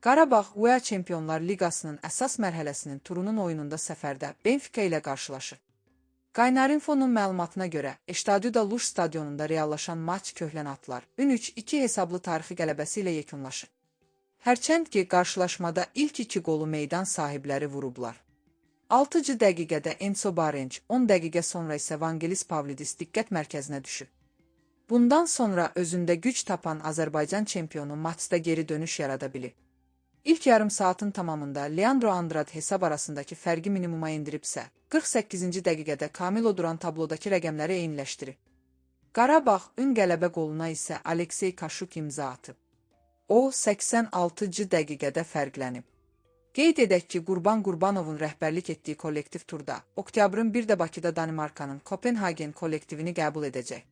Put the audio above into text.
Qarabağ UEFA Çempionlar Liqasının əsas mərhələsinin turunun oyununda səfərdə Benfica ilə qarşılaşır. Qaynarinfonun məlumatına görə, Estádio da Luz stadionunda reallaşan maç Köhlənatlar 3-2 hesablı tarixi qələbəsi ilə yekunlaşır. Hərçənd ki, qarşılaşmada ilk 2 qolu meydan sahibləri vurublar. 6-cı dəqiqədə Enzo Barenç, 10 dəqiqə sonra isə Vangelis Pavlidis diqqət mərkəzinə düşür. Bundan sonra özündə güc tapan Azərbaycan çempionu maçda geri dönüş yarada bilir. İlk yarım saatin tamamında Leandro Andrade hesab arasındakı fərqi minimuma indiribsə, 48-ci dəqiqədə Camilo Duran tablodakı rəqəmləri eyniləşdirir. Qarabağ ün qələbə qoluna isə Aleksey Kaşuk imza atıb. O, 86-cı dəqiqədə fərqlənib. Qeyd edək ki, Qurban Qurbanovun rəhbərlik etdiyi kollektiv turda, oktyabrın 1-də Bakıda Danimarkanın Kopenhagen kollektivini qəbul edəcək.